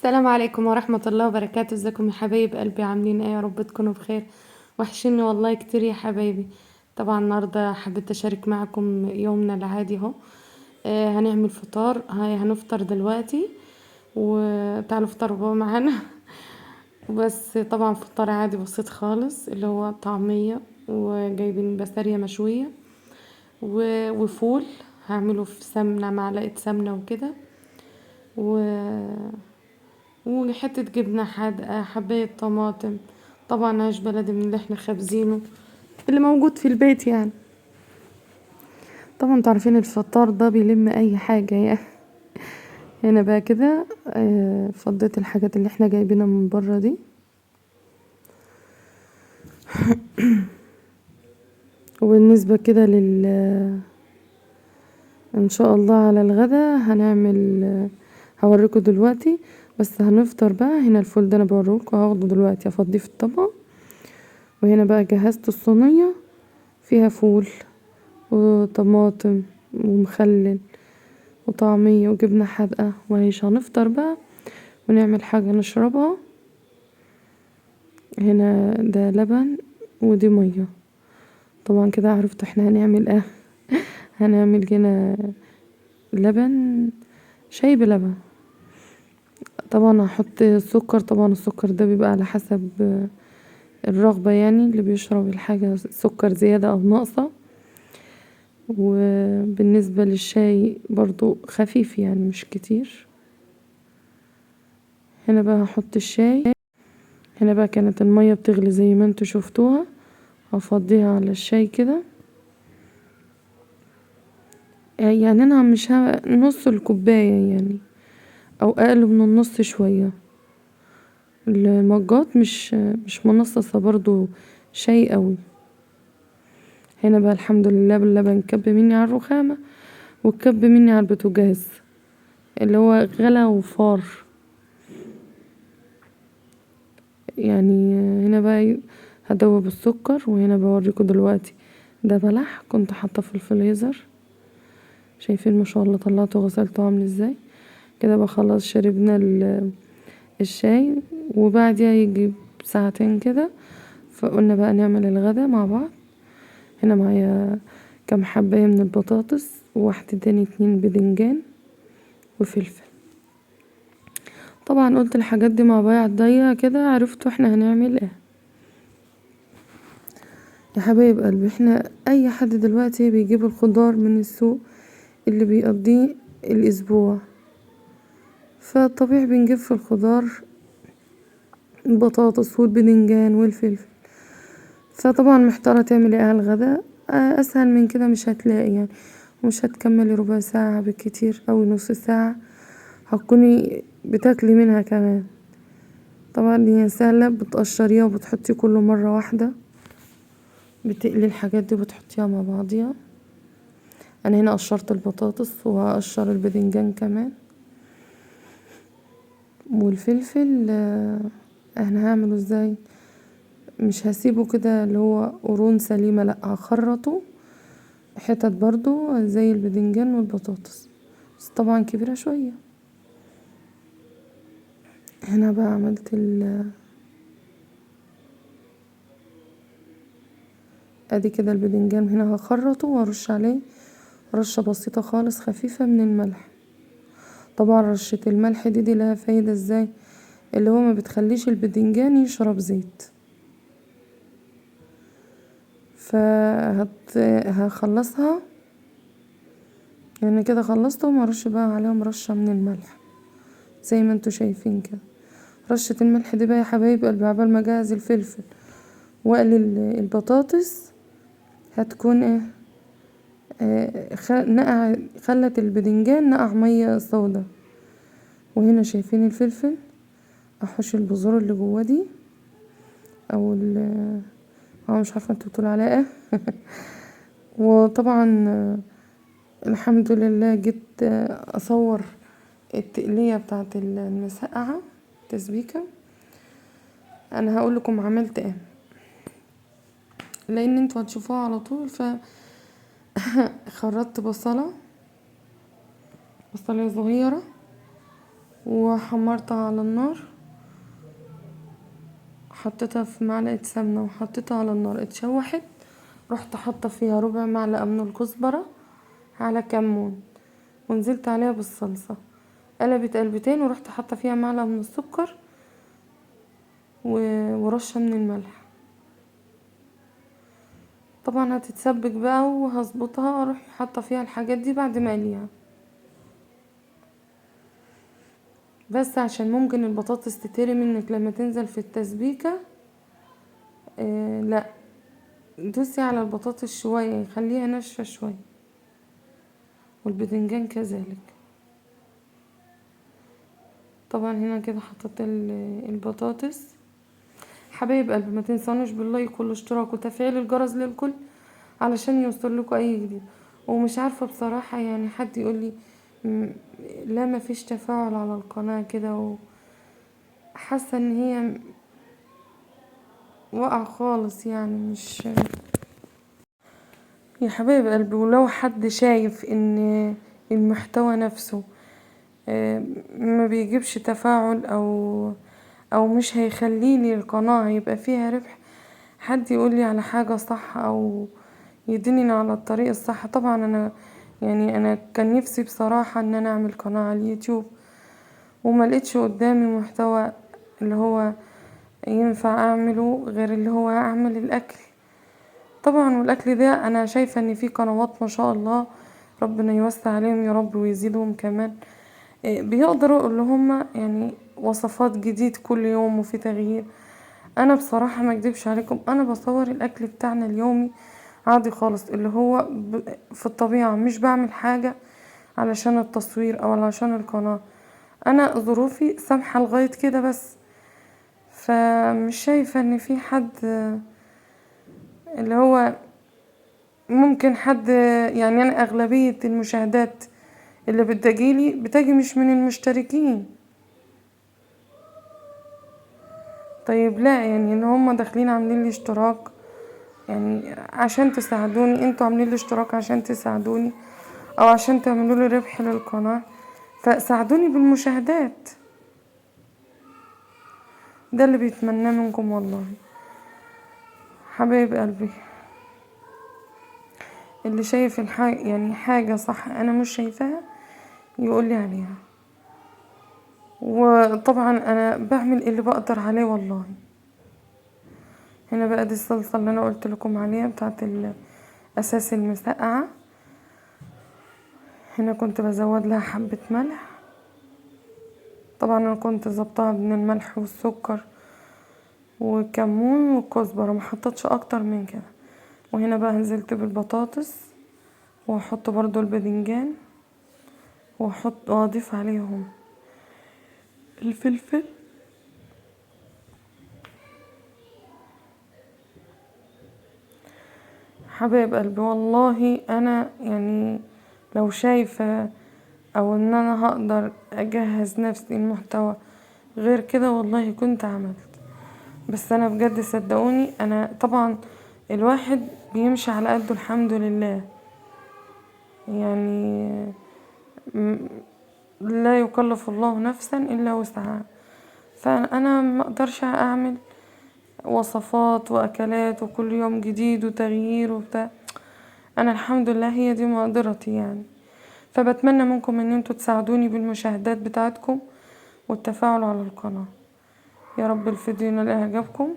السلام عليكم ورحمة الله وبركاته. ازيكم يا حبايب قلبي؟ عاملين ايه؟ يا رب تكونوا بخير. وحشيني والله كتير يا حبايبي. طبعا النهاردة حبيت اشارك معكم يومنا العادي اهو. هنعمل فطار. هنفطر دلوقتي وتعالوا افطروا بقى معانا. بس طبعا فطار عادي بسيط خالص، اللي هو طعمية وجايبين بسارية مشوية وفول. هعمله في سمنة، معلقة سمنة وكده، و وحتة جبنة حادقة، حباية طماطم. طبعا عيش بلدي من اللي احنا خابزينه، اللي موجود في البيت يعني. طبعا تعرفين الفطار ده بيلم اي حاجة يعني. هنا بقى كده فضيت الحاجات اللي احنا جايبينها من بره دي. وبالنسبة كده ان شاء الله على الغدا هنعمل هوريكم دلوقتي. بس هنفطر بقى. هنا الفول ده انا بوريكم، هاخده دلوقتي افضيه في الطبق. وهنا بقى جهزت الصينية فيها فول وطماطم ومخلل وطعمية وجبنة حادقة وعيش. هنفطر بقى ونعمل حاجة نشربها. هنا ده لبن ودي مية. طبعا كده عرفت احنا هنعمل ايه. هنعمل هنا لبن، شاي بلبن. طبعا هحط سكر. طبعا السكر ده بيبقى على حسب الرغبة، يعني اللي بيشرب الحاجة سكر زيادة او ناقصة. وبالنسبة للشاي برضو خفيف يعني مش كتير. هنا بقى هحط الشاي. هنا بقى كانت المية بتغلي زي ما انتوا شفتوها. هفضيها على الشاي كده. يعني انا مش نص الكوباية يعني، او اقل من النص شوية. المجات مش منصصة برضو شاي قوي. هنا بقى الحمد لله باللبن كب مني على الرخامة وكب مني على البوتاجاز اللي هو غلا وفار يعني. هنا بقى هدوب السكر. وهنا بوريكم دلوقتي ده بلح كنت حاطه في الفريزر. شايفين ما شاء الله طلعته وغسلته عامل ازاي. كده بقى خلاص شربنا الشاي. وبعدها يجي ساعتين كده فقلنا بقى نعمل الغدا مع بعض. هنا معايا كام حباية من البطاطس وواحدة تاني 2 بدنجان وفلفل. طبعا قلت الحاجات دي مع بعض ضيقة كده عرفتوا احنا هنعمل ايه. يا حبايب قلبي، احنا اي حد دلوقتي بيجيب الخضار من السوق اللي بيقضيه الاسبوع، فطبيعي بنجيب في الخضار البطاطس والبدنجان والفلفل. فطبعا محتارة تعملي ايه على الغدا. اسهل من كده مش هتلاقي يعني. ومش هتكملي ربع ساعة بالكتير او نص ساعة هتكوني بتاكلي منها كمان. طبعا هي سهلة، بتقشريها وبتحطي كله مرة واحدة. بتقلي الحاجات دي وبتحطيها مع بعضيها. انا هنا قشرت البطاطس وهقشر البدنجان كمان والفلفل. انا هعمله ازاي؟ مش هسيبه كده اللي هو قرون سليمة، لا هخرطه حتت برضو زي البدنجان والبطاطس، بس طبعا كبيرة شوية. هنا بقى عملت ادي كده البدنجان. هنا هخرطه وارش عليه رشة بسيطة خالص خفيفة من الملح. طبعا رشة الملح دي لها فايدة ازاي، اللي هو ما بتخليش البدنجان يشرب زيت. هخلصها يعني كده خلصته. ومرش بقى عليهم رشة من الملح زي ما انتوا شايفين كده. رشة الملح دي بقى يا حبايب قلبي عبال ما اجهز الفلفل واقلي البطاطس هتكون ايه، نقع. خلت البدنجان نقع مية سودا. وهنا شايفين الفلفل، احوش البذور اللي جوا دي او مش عارفه انتوا بتقولوا عليها ايه. وطبعا الحمد لله جيت اصور التقليه بتاعت المسقعه تسبيكه. انا هقول لكم عملت ايه لان انتوا هتشوفوها على طول. خرطت بصله صغيره وحمرتها على النار، حطيتها في معلقة سمنة وحطيتها على النار، اتشوحت، رحت حاطة فيها ربع معلقة من الكزبرة على كمون، ونزلت عليها بالصلصة، قلبت قلبتين، ورحت حاطة فيها معلقة من السكر ورشة من الملح. طبعا هتتسبك بقى وهظبطها، اروح حاطة فيها الحاجات دي بعد ما اقليها، بس عشان ممكن البطاطس تتهري منك لما تنزل في التسبيكة. لا، دوسي على البطاطس شوية يخليها ناشفة شوية، والبدنجان كذلك. طبعا هنا كده حطيت البطاطس. حبايب قلبي، ما تنسانوش باللايك والاشتراك وتفعيل الجرس للكل علشان يوصل لكم اي جديد. ومش عارفة بصراحة، يعني حد يقول لي لا ما فيش تفاعل على القناة كده، وحاسة ان هي واقعة خالص، يعني مش. يا حبايب قلبي، ولو حد شايف ان المحتوى نفسه ما بيجيبش تفاعل او مش هيخليلي القناة يبقى فيها ربح، حد يقولي على حاجة صح او يديني على الطريق الصح. طبعا انا كان نفسي بصراحة ان انا اعمل قناة على اليوتيوب، وما لقيتش قدامي محتوى اللي هو ينفع اعمله غير اللي هو اعمل الاكل. طبعا والاكل ده انا شايفة ان في قنوات ما شاء الله، ربنا يوسع عليهم يا رب ويزيدهم كمان، بيقدروا اللي هما يعني وصفات جديد كل يوم وفي تغيير. انا بصراحة ما اكدبش عليكم، انا بصور الاكل بتاعنا اليومي عادي خالص، اللي هو في الطبيعة، مش بعمل حاجة علشان التصوير او علشان القناة. انا ظروفي سامحة لغاية كده بس، فمش شايفة ان في حد اللي هو ممكن حد، يعني انا اغلبية المشاهدات اللي بتجي مش من المشتركين. طيب لا، يعني ان هم داخلين عاملين لي اشتراك يعني عشان تساعدوني، انتوا عاملين لي اشتراك عشان تساعدوني او عشان تعملوا لي ربح للقناة، فساعدوني بالمشاهدات، ده اللي بيتمناه منكم والله. حبايب قلبي، اللي شايف الحاجة يعني حاجة صح انا مش شايفاها يقولي عليها، وطبعا انا بعمل اللي بقدر عليه والله. هنا بقى دي الصلصة اللي انا قلت لكم عليها بتاعت الاساس المسقعة. هنا كنت بزود لها حبة ملح، طبعا انا كنت ظبطها من الملح والسكر والكمون والكزبرة، ما حطيتش اكتر من كده. وهنا بقى نزلت بالبطاطس، واحط برضو الباذنجان، واضيف عليهم الفلفل. حبايب قلبي، والله انا يعني لو شايفة او ان انا هقدر اجهز نفسي المحتوى غير كده والله كنت عملت، بس انا بجد صدقوني، انا طبعا الواحد بيمشي على قده الحمد لله، يعني لا يكلف الله نفسا الا وسعها، فانا ما اقدرش اعمل وصفات واكلات وكل يوم جديد وتغيير وبتاع. انا الحمد لله هي دي مقدرتي يعني، فبتمنى منكم ان انتوا تساعدوني بالمشاهدات بتاعتكم والتفاعل على القناة. يا رب الفيديو ينال اعجابكم،